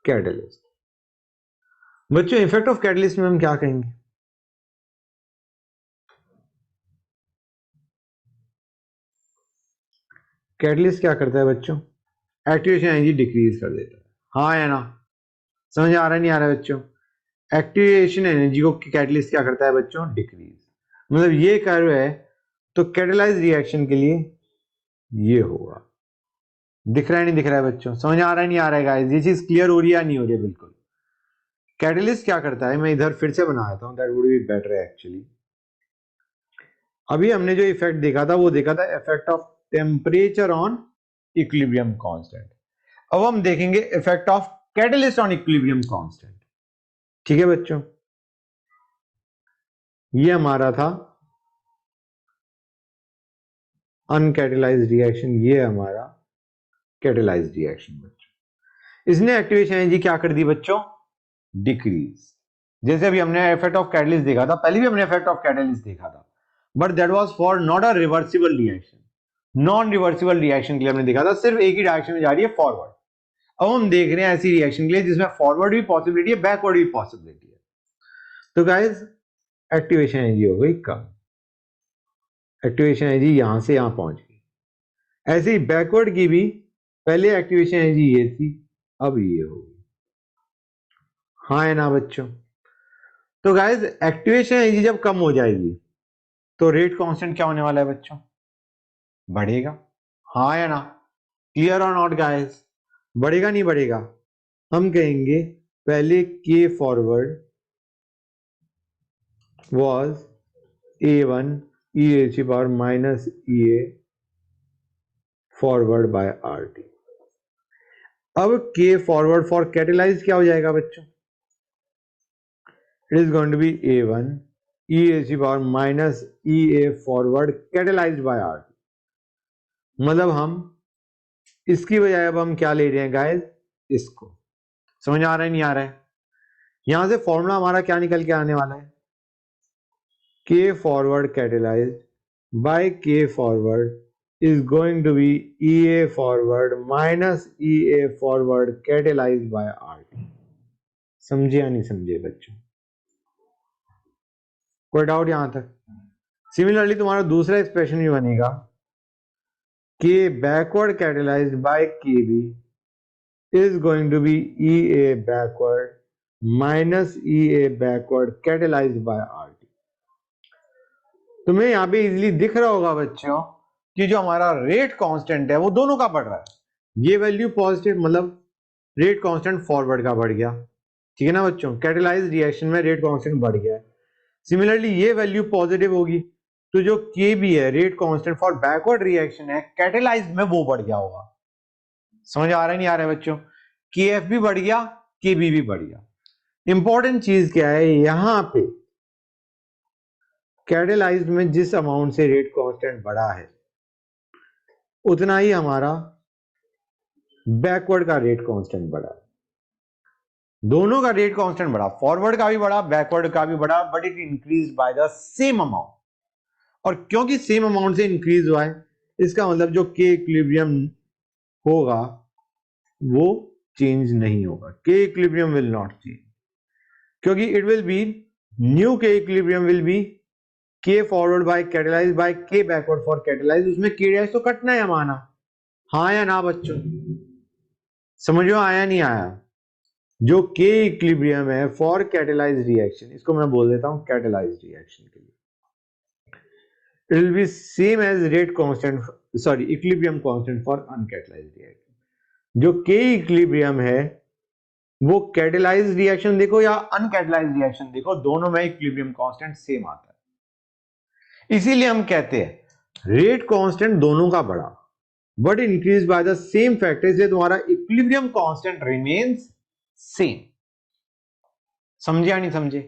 catalyst. बच्चों इफेक्ट ऑफ कैटलिस्ट में हम क्या कहेंगे? कैटलिस्ट क्या करता है बच्चों? एक्टिवेशन एनर्जी डिक्रीज कर देता है, हाँ या ना? समझ आ रहा है नहीं आ रहा है बच्चों? एक्टिवेशन एनर्जी को कैटलिस्ट क्या करता है बच्चों? डिक्रीज। मतलब ये कर्व है तो कैटलाइज रिएक्शन के लिए ये होगा। दिख रहा है नहीं दिख रहा है बच्चों? समझ आ रहा है नहीं आ रहा है गाइस? ये चीज क्लियर हो रही है या नहीं हो रही है? बिल्कुल। कैटलिस्ट क्या करता है, मैं इधर फिर से बना देता हूं, that would be better actually. अभी हमने जो इफेक्ट देखा था वो देखा था effect of temperature on equilibrium constant. अब हम देखेंगे effect of catalyst on equilibrium constant. ठीक है बच्चों? ये हमारा था अनकैटलाइज्ड रिएक्शन, ये हमारा कैटलाइज्ड रिएक्शन। बच्चों इसने एक्टिवेशन एनर्जी क्या कर दी बच्चों? डिक्रीज। जैसे अभी हमने इफेक्ट ऑफ कैटलिस्ट देखा था, पहले भी हमने इफेक्ट ऑफ कैटलिस्ट देखा था, but that was for not a reversible reaction. Non reversible reaction के लिए हमने देखा था, सिर्फ एक ही डायरेक्शन में जा रही है, फॉरवर्ड। अब हम देख रहे हैं ऐसी रिएक्शन के लिए जिसमें फॉरवर्ड भी पॉसिबिलिटी है, बैकवर्ड भी पॉसिबिलिटी है। तो गाइस एक्टिवेशन एनर्जी हो गई कम, एक्टिवेशन एनर्जी यहां से यहां पहुंच गई। ऐसे ही बैकवर्ड की भी पहले एक्टिवेशन एनर्जी ये थी, अब ये होगी, हाँ है ना बच्चों? तो गाइस एक्टिवेशन एनर्जी जब कम हो जाएगी तो रेट कांस्टेंट क्या होने वाला है बच्चों? बढ़ेगा, हाँ या ना? क्लियर और नॉट गाइस? बढ़ेगा नहीं बढ़ेगा? हम कहेंगे पहले के forward was a1 e raised to power minus ea forward by rt। अब k forward for catalyzed क्या हो जाएगा बच्चों? It is going to be a1 e raised to power minus ea forward catalyzed by rt। मतलब हम इसकी बजाय अब हम क्या ले रहे हैं गाइस? इसको। समझ आ रहा है नहीं आ रहा है? यहां से फॉर्मूला हमारा क्या निकल के आने वाला है? k forward catalyzed by k forward is going to be EA forward minus EA forward catalyzed by RT. समझे या नहीं समझे बच्चों? कोई डाउट यहां तक? सिमिलरली तुम्हारा दूसरा एक्सप्रेशन भी बनेगा K backward catalyzed by KB is going to be EA backward minus EA backward catalyzed by RT. तुम्हें यहां पे इजीली दिख रहा होगा बच्चों कि जो हमारा रेट कांस्टेंट है वो दोनों का बढ़ रहा है. ये वैल्यू पॉजिटिव मतलब रेट कांस्टेंट फॉरवर्ड का बढ़ गया, ठीक है ना बच्चों. कैटेलाइज रिएक्शन में रेट कांस्टेंट बढ़ गया है. सिमिलरली ये वैल्यू पॉजिटिव होगी तो जो के बी है rate constant for backward reaction है कैटेलाइज में वो बढ़ गया होगा. समझ आ रहा है नहीं आ रहा है बच्चों? के एफ भी बढ़ गया, के बी भी बढ़ गया. इंपॉर्टेंट चीज क्या है यहां पे, कैटेलाइज्ड में जिस अमाउंट से रेट कांस्टेंट बढ़ा है उतना ही हमारा बैकवर्ड का रेट कांस्टेंट बढ़ा है. दोनों का रेट कांस्टेंट बढ़ा, फॉरवर्ड का भी बढ़ा, बैकवर्ड का भी बढ़ा, but it increase by the same amount. और क्योंकि सेम अमाउंट से इंक्रीज हुआ है इसका मतलब जो के इक्विलिब्रियम होगा वो चेंज नहीं होगा. के इक्विलिब्रियम विल नॉट चेंज क्योंकि इट विल बी न्यू के इक्विलिब्रियम विल बी के फॉरवर्ड बाय कैटेलाइज बाय के बैकवर्ड फॉर कैटेलाइज. उसमें के डैश तो कटना है हमारा, हाँ या ना बच्चों? समझ में आया नहीं आया? जो के इक्विलिब्रियम है फॉर कैटेलाइज रिएक्शन, इसको मैं बोल देता हूं कैटेलाइज रिएक्शन के लिए, it will be same as rate constant, sorry equilibrium constant for uncatalyzed reaction. जो K equilibrium है वो catalyzed reaction देखो या uncatalyzed reaction देखो, दोनों में equilibrium constant सेम आता है. इसीलिए हम कहते हैं rate constant दोनों का बढ़ा but increased by the same factor, इसलिए तुम्हारा equilibrium constant remains same. समझे या नहीं समझे?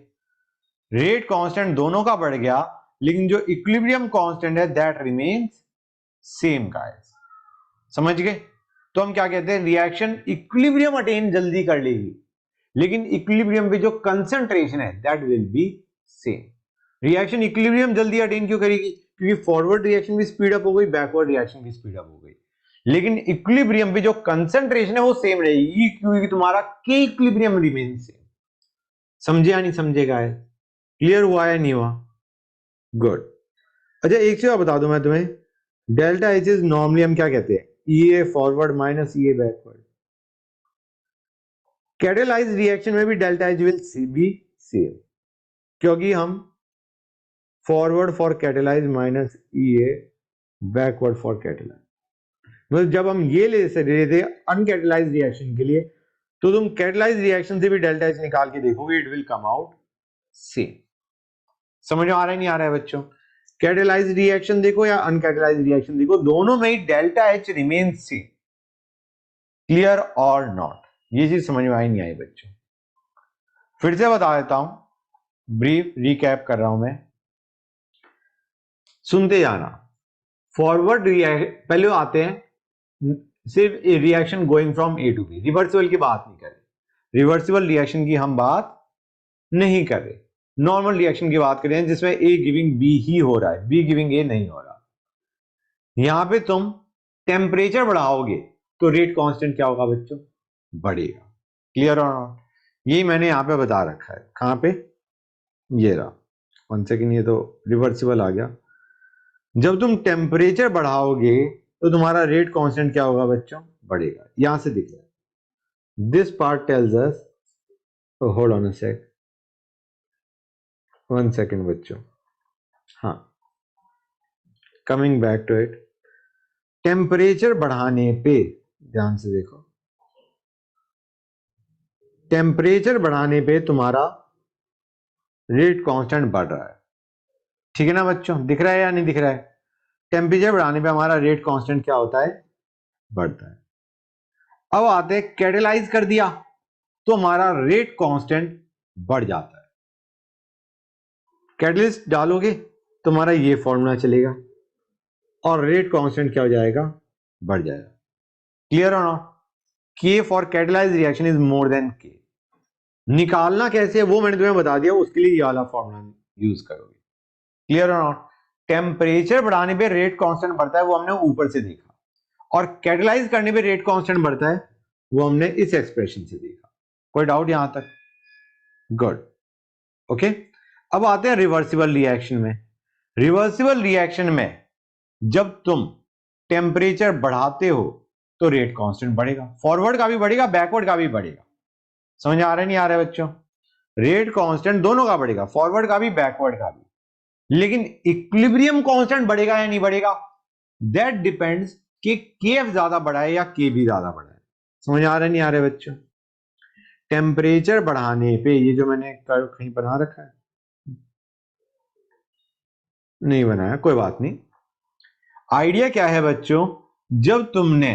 rate constant दोनों का बढ़ गया लेकिन जो इक्विलिब्रियम कांस्टेंट है दैट रिमेन्स सेम गाइस. समझ गए? तो हम क्या कहते हैं, रिएक्शन इक्विलिब्रियम अटेन जल्दी कर लेगी लेकिन इक्विलिब्रियम पे जो कंसंट्रेशन है that will be same. Reaction equilibrium जल्दी अटेन क्यों करेगी? क्योंकि फॉरवर्ड रिएक्शन भी स्पीड अप हो गई, बैकवर्ड रिएक्शन भी स्पीड अप हो गई, लेकिन इक्विलिब्रियम पे जो कंसंट्रेशन है वो सेम रहेगी क्योंकि तुम्हारा के इक्विलिब्रियम रिमेन सेम. समझे या नहीं समझे गाइस? क्लियर हुआ या नहीं हुआ? गुड. अच्छा एक चीज बता दूं मैं तुम्हें, डेल्टा एच इज नॉर्मली हम क्या कहते हैं, ईए फॉरवर्ड माइनस ईए बैकवर्ड. कैटेलाइज रिएक्शन में भी delta H will be same क्योंकि हम forward for catalyse minus EA backward for catalyse. मतलब जब हम ये ले थे अनकैटेलाइज रिएक्शन के लिए तो तुम कैटेलाइज रिएक्शन से भी डेल्टा एच निकाल के देखोगे, it will come out same. समझ में आ रहा है नहीं आ रहा है बच्चों? कैटेलाइज रिएक्शन देखो या अनकैटेलाइज रिएक्शन देखो, दोनों में ही delta H remains same. Clear और नॉट? ये चीज समझ में आई नहीं आई बच्चों? फिर से बता देता हूं, ब्रीफ रिकैप कर रहा हूं मैं, सुनते जाना. फॉरवर्ड पहले आते हैं सिर्फ reaction going from A to B, reversible की बात नहीं कर रहे, रिवर्सिबल रिएक्शन की हम बात नहीं कर रहे, नॉर्मल रिएक्शन की बात करें जिसमें ए गिविंग बी ही हो रहा है, बी गिविंग ए नहीं हो रहा. यहां पे तुम टेम्परेचर बढ़ाओगे तो रेट कांस्टेंट क्या होगा बच्चों? बढ़ेगा. क्लियर और नॉट? यही मैंने यहां पे बता रखा है. कहां पे? ये रहा. 1 सेकेंड, ये तो रिवर्सिबल आ गया. जब तुम टेम्परेचर बढ़ाओगे तो तुम्हारा रेट कांस्टेंट क्या होगा बच्चों? बढ़ेगा. यहां से दिख रहा है. This part tells us, hold on a sec, 1 second बच्चों. हाँ, coming back to it. Temperature बढ़ाने पे ध्यान से देखो, टेम्परेचर बढ़ाने पे तुम्हारा रेट कांस्टेंट बढ़ रहा है. ठीक है ना बच्चों? दिख रहा है या नहीं दिख रहा है? टेम्परेचर बढ़ाने पे हमारा रेट कांस्टेंट क्या होता है? बढ़ता है. अब आते हैं कैटेलाइज कर दिया तो हमारा रेट कांस्टेंट बढ़ जाता है. कैटलिस्ट डालोगे तो हमारा ये फॉर्मूला चलेगा और रेट कांस्टेंट क्या हो जाएगा? बढ़ जाएगा. क्लियर और नॉट? के for catalyse reaction is more than के. निकालना कैसे है वो मैंने तुम्हें बता दिया, उसके लिए ये वाला फॉर्मूला यूज करोगे. क्लियर और नॉट? टेम्परेचर बढ़ाने पे रेट कांस्टेंट बढ़ता है, वो हमने ऊपर से देखा, और कैटेलाइज करने पे रेट कांस्टेंट बढ़ता है, वो हमने इस एक्सप्रेशन से देखा। कोई डाउट यहां तक? Good, okay. अब आते हैं रिवर्सिबल रिएक्शन में। रिवर्सिबल रिएक्शन में जब तुम टेम्परेचर बढ़ाते हो तो रेट कांस्टेंट बढ़ेगा, फॉरवर्ड का भी बढ़ेगा, बैकवर्ड का भी बढ़ेगा। समझ आ रहा है नहीं आ रहा है बच्चों? रेट कांस्टेंट दोनों का बढ़ेगा, फॉरवर्ड का भी बैकवर्ड का भी। लेकिन इक्विलिब्रियम कांस्टेंट बढ़ेगा या नहीं बढ़ेगा, दैट डिपेंड्स कि केएफ ज्यादा बढ़ा है या के भी ज्यादा बढ़ा है। समझ आ रहा है नहीं आ रहा है बच्चों? टेम्परेचर बढ़ाने पे, ये जो मैंने कर्व कहीं बना रखा है, नहीं बनाया, कोई बात नहीं। आइडिया क्या है बच्चों, जब तुमने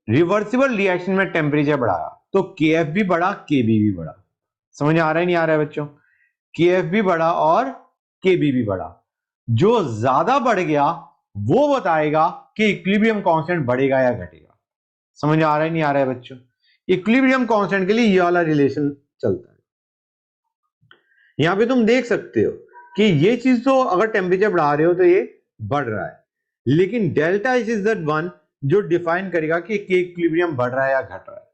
रिवर्सिबल रिएक्शन में टेम्परेचर बढ़ाया तो केएफ भी बढ़ा, केबी भी बढ़ा। समझ आ रहा है नहीं आ रहा है बच्चों? केएफ भी बढ़ा और केबी भी बढ़ा। जो ज्यादा बढ़ गया वो बताएगा कि इक्विलिब्रियम कांस्टेंट बढ़ेगा या घटेगा। समझ आ रहा है नहीं आ रहा है बच्चों? इक्विलिब्रियम कांस्टेंट के लिए ये वाला रिलेशन चलता है। यहां पे तुम देख सकते हो कि ये चीज तो अगर टेम्परेचर बढ़ा रहे हो तो ये बढ़ रहा है, लेकिन डेल्टा इज दैट वन जो डिफाइन करेगा कि इक्विलिब्रियम बढ़ रहा है या घट रहा है।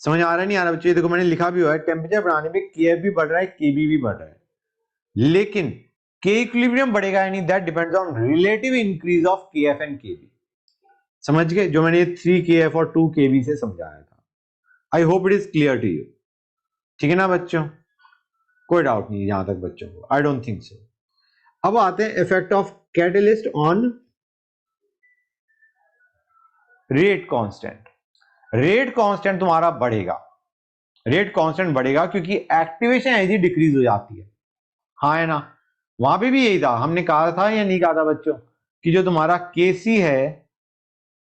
समझ आ रहा है नहीं आ रहा बच्चों? देखो मैंने लिखा भी हुआ है, टेम्परेचर बढ़ाने पे केएफ भी बढ़ रहा है, केबी भी बढ़ रहा है, लेकिन के इक्विलिब्रियम बढ़ेगा या नहीं, that depends on relative increase of KF and KB. समझ गए? जो मैंने 3 केएफ और 2 केबी से समझाया था। I hope it is clear to you. ठीक है ना बच्चों? कोई डाउट नहीं यहां तक बच्चों को? I don't think so. अब आते हैं effect of catalyst on rate constant. Rate constant तुम्हारा बढ़ेगा, रेट कांस्टेंट बढ़ेगा क्योंकि एक्टिवेशन एनर्जी डिक्रीज हो जाती है। हाँ है ना? वहां पे भी यही था, हमने कहा था या नहीं कहा था बच्चों कि जो तुम्हारा केसी है,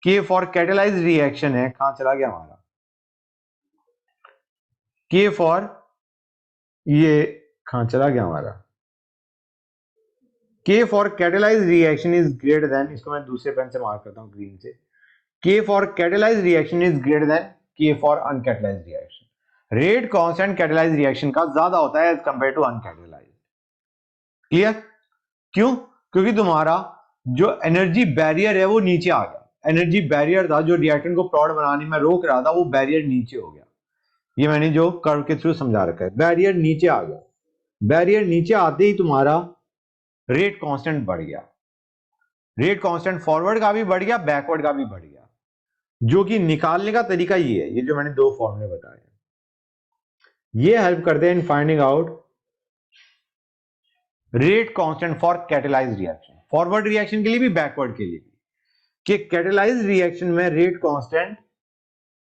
के फॉर कैटेलाइज रिएक्शन है, कहां चला गया हमारा के फॉर, ये कहां चला गया हमारा, के for catalyse reaction is greater then, इसको मैं दूसरे पेन से मार्क करता हूं ग्रीन से, K for catalyse reaction is greater than K for uncatalyse reaction. Rate constant catalyse reaction का ज्यादा होता है as compare to uncatalyse. Clear? क्यों? क्योंकि तुम्हारा जो एनर्जी बैरियर है वो नीचे आ गया। एनर्जी बैरियर था जो रिएक्टेंट को प्रोडक्ट बनाने में रोक रहा था, वो बैरियर नीचे हो गया। ये मैंने जो कर्व के थ्रू समझा रखा है, बैरियर नीचे आ गया। बैरियर नीचे आते ही तुम्हारा रेट कांस्टेंट बढ़ गया। रेट कांस्टेंट फॉरवर्ड का भी बढ़ गया, बैकवर्ड का भी बढ़ गया। जो कि निकालने का तरीका ये है, ये जो मैंने दो फॉर्मूले बताए, ये हेल्प करते हैं in finding out rate constant for catalysed reaction, forward reaction के लिए भी, बैकवर्ड के लिए भी, कि कैटेलाइज्ड रिएक्शन में रेट कांस्टेंट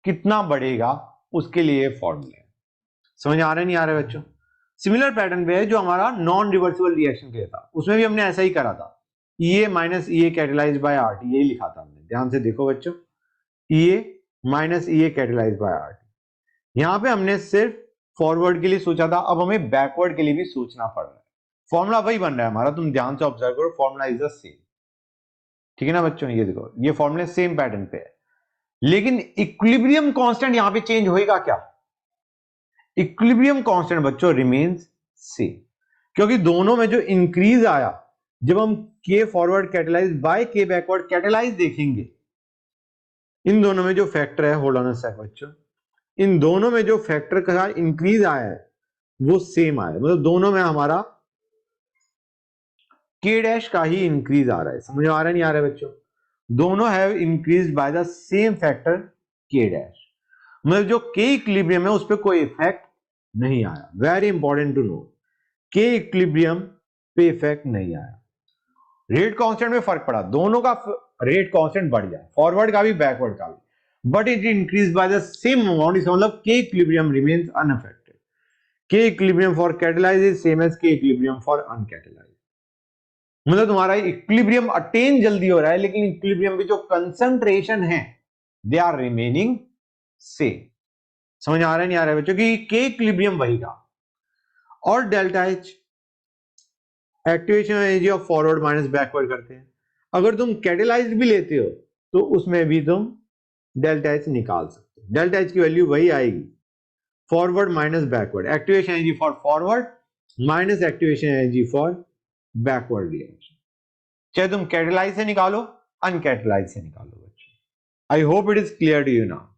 कितना बढ़ेगा, उसके लिए फॉर्मूला है। समझ आ रहा है नहीं आ रहा है बच्चों? सिमिलर पैटर्न पे है जो हमारा नॉन रिवर्सिबल रिएक्शन के लिए था, उसमें भी हमने ऐसा ही करा था, EA minus EA catalysed by RT, यही लिखा था हमने। ध्यान से देखो बच्चों, EA minus EA catalysed by RT। यहां पे हमने सिर्फ फॉरवर्ड के लिए सोचा था, अब हमें बैकवर्ड के लिए भी सोचना पड़ रहा है। फॉर्मूला वही बन रहा है हमारा, तुम ध्यान से ऑब्जर्व करो, फॉर्मूला इज द सेम। ठीक है ना बच्चों? ये देखो, ये फॉर्मूले सेम पैटर्न पे है, लेकिन इक्विलिब्रियम कांस्टेंट यहां पे चेंज होएगा क्या? इक्विलिब्रियम कांस्टेंट बच्चों रिमेन्स सेम, क्योंकि दोनों में जो इंक्रीज आया, जब हम के फॉरवर्ड कैटेलाइज बाय के बैकवर्ड कैटेलाइज देखेंगे, इन दोनों में जो फैक्टर है, होल्ड ऑन अ सेक बच्चों, इन दोनों में जो फैक्टर का इंक्रीज आया है वो सेम आया, मतलब दोनों में हमारा के डैश का ही इंक्रीज आ रहा है। समझ आ रहा है नहीं आ रहा है बच्चों? दोनों have increase by the same factor के डैश, मतलब जो के इक्विलिब्रियम है उस पर कोई इफेक्ट नहीं आया। वेरी इंपॉर्टेंट टू नो, के इक्विलिब्रियम पे इफेक्ट नहीं आया। रेट कांस्टेंट में फर्क पड़ा, दोनों का रेट कांस्टेंट बढ़ गया, फॉरवर्ड का भी बैकवर्ड का भी, but it increase by the same amount, इसका मतलब K equilibrium remains unaffected. K equilibrium for catalyse is same as K equilibrium for uncatalyse. मतलब तुम्हारा इक्विलिब्रियम अटेन जल्दी हो रहा है, लेकिन इक्विलिब्रियम की जो कंसंट्रेशन है दे आर रिमेनिंग सेम। समझ आ रहा है नहीं आ रहा है बच्चों? कि के इक्विलिब्रियम वही का। और delta H activation energy of forward minus backward करते हैं। अगर तुम कैटेलाइज्ड भी लेते हो तो उसमें भी तुम डेल्टा एच निकाल सकते हो। डेल्टा एच की वैल्यू वही आएगी, forward minus backward, activation energy for forward minus activation energy for backward reaction. चाहे तुम कैटेलाइज से निकालो, अनकैटेलाइज से निकालो बच्चों। I hope it is clear to you now.